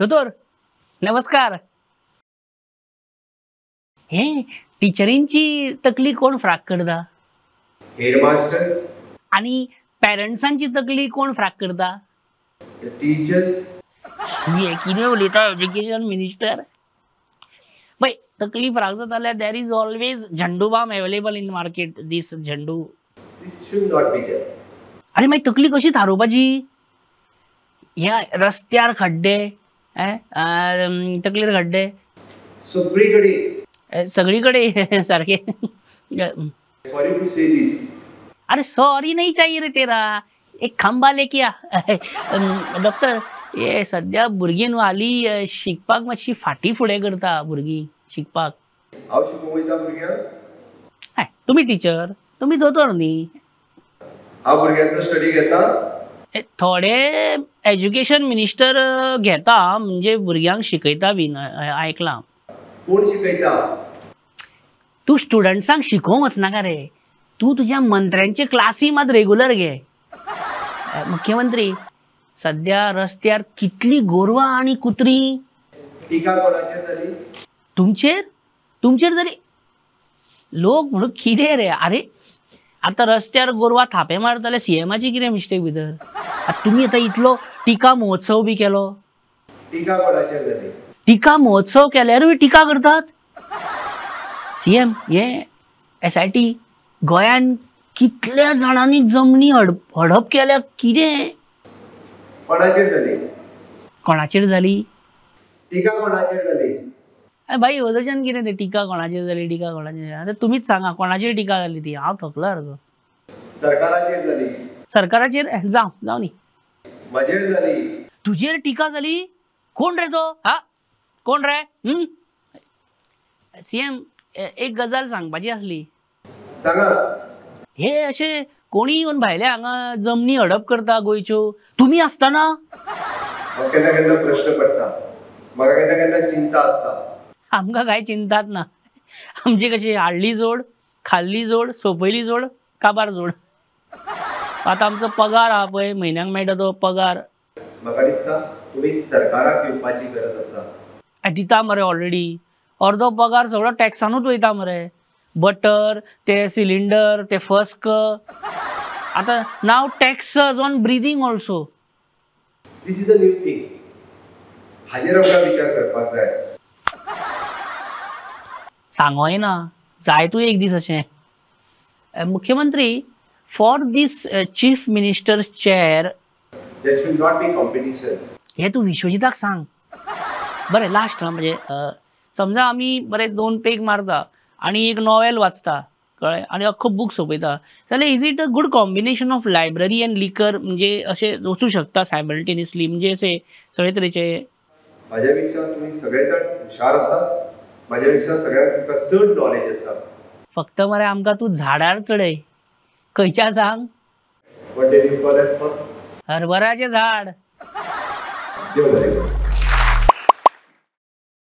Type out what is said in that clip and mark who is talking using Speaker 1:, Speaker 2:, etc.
Speaker 1: दोतोर नमस्कार. हे टीचरींची तकली कोण फ्राक करता?
Speaker 2: हेडमास्टर्स.
Speaker 1: आणि पेरेंट्सांची तकली कोण फ्राक करता?
Speaker 2: टीचर्स.
Speaker 1: हे कितें उलयता एज्युकेशन मिनिस्टर? पळय तकली फ्राक जाता जाल्यार there is always Zandu balm available in market. These Zandu.
Speaker 2: This should not be there.
Speaker 1: अरे मागीर तकली कशी थारोवपाची? ह्या रस्त्यार खड्डे, तकलेर खड्डे
Speaker 2: सगळीकडे.
Speaker 1: सगळीकडे सारखे.
Speaker 2: सॉरी टू से दिस.
Speaker 1: अरे सॉरी नहीं चाहिए रे तेरा, एक खंबा लेके आ. डॉक्टर हे सध्या भुरगीं न्हू हालीं शिकपाक मातशी फाटी फुडें करता भुरगीं शिकपाक.
Speaker 2: हांव शिकोवंक वयता भुरग्यांक.
Speaker 1: तुमी टीचर, तुमी दोतोर न्ही.
Speaker 2: हांव भुरग्यांचो स्टडी घेता.
Speaker 1: थोडे एज्युकेशन मिनिस्टर घेता म्हणजे भुरग्यांक शिकयता बीन आयकलां.
Speaker 2: कोण शिकयता?
Speaker 1: तू स्टुडंट्सांक शिकोवंक वचनाका रे. तू तुज्या मंत्र्यांचे क्लासी मात रेग्युलर घे. मुख्यमंत्री सध्या रस्त्यार कितली गोरवां आणि कुत्री.
Speaker 2: टिका कोणाचेर जाली?
Speaker 1: तुमचेर जाली. लोक म्हणून कितें रे? अरे आता रस्त्यार गोरवां थापे मारता जाल्यार सीएमाची कितें मिस्टेक भितर? तुम्ही आता इतलो टिका महोत्सव बी केलो.
Speaker 2: टिका कोणाचेर जाली?
Speaker 1: टिका महोत्सव केल्यारूय टिका करतात. सीएम हे SIT गोंयान कितल्या जाणांनी जमनी हडप केल्या. कितें
Speaker 2: कोणाचेर जाली?
Speaker 1: कोणाचेर जाली?
Speaker 2: टिका कोणाचेर जाली?
Speaker 1: भाई वदच्यान कितें ते टिका कोणाचेर जाली टिका कोणाचेर? आता तुमीच सांगा कोणाचेर टिका जाली ती. हांव थकलो रे.
Speaker 2: सरकाराचेर जाली.
Speaker 1: सरकाराचेर जावं न्ही.
Speaker 2: म्हजेर जाली.
Speaker 1: तुजेर टिका जाली? कोण रे तो? कोण रे? सीएम एक गजाल सांगपाची आसली.
Speaker 2: सांगा.
Speaker 1: हे अशे कोणी येवन भायले हांगा जमनी हडप करता गोंयच्यो. तुमी आसतना
Speaker 2: केन्ना केन्ना प्रश्न पडटा. म्हाका केन्ना केन्ना चिंता आसता.
Speaker 1: आमकां कांय चिंतात ना. आमचे कशे हाडली जोड, खाल्ली जोड, सोपयली जोड, काबार जोड. आता आमचो पगार आहा पळय म्हयन्याक मेळटा तो पगार.
Speaker 2: म्हाका दिसता तुमी सरकाराक येवपाची गरज आसा.
Speaker 1: दिता मरे ऑलरेडी. अर्दो पगार सगळो टॅक्सानूच वयता मरे. बटर, ते सिलिंडर, ते फस्क. आता नाव taxes on breathing also.
Speaker 2: This is a new thing. हाजेर आमकां विचार करपाक जाय.
Speaker 1: सांगोय ना जाय तू एक दीस अशें. मुख्यमंत्री for this chief ministers chair
Speaker 2: there should not be competition.
Speaker 1: हे तू विश्वजिताक सांग. बरें लास्ट म्हणजे समजा आमी बरे 2 पेग मारता आणि एक नॉवेल वाचता कळ्ळें आणि अख्खो बूक सोंपयता जाल्यार is it a good combination of library end लिकर? म्हणजे अशें वचूं शकता सायमल्टेनियसली म्हणजे अशें सगळे तरेचे.
Speaker 2: म्हाज्या पेक्षा तुमी सगळे जाण हुशार आसा. म्हाज्या पेक्षा सगळ्यांक तुमकां चड नॉलेज आसा.
Speaker 1: फक्त मरे आमकां तू झाडार चडय. खंयच्या सांग?
Speaker 2: What did you call it for?
Speaker 1: हरभराचें झाड.
Speaker 2: देव बरें करूं.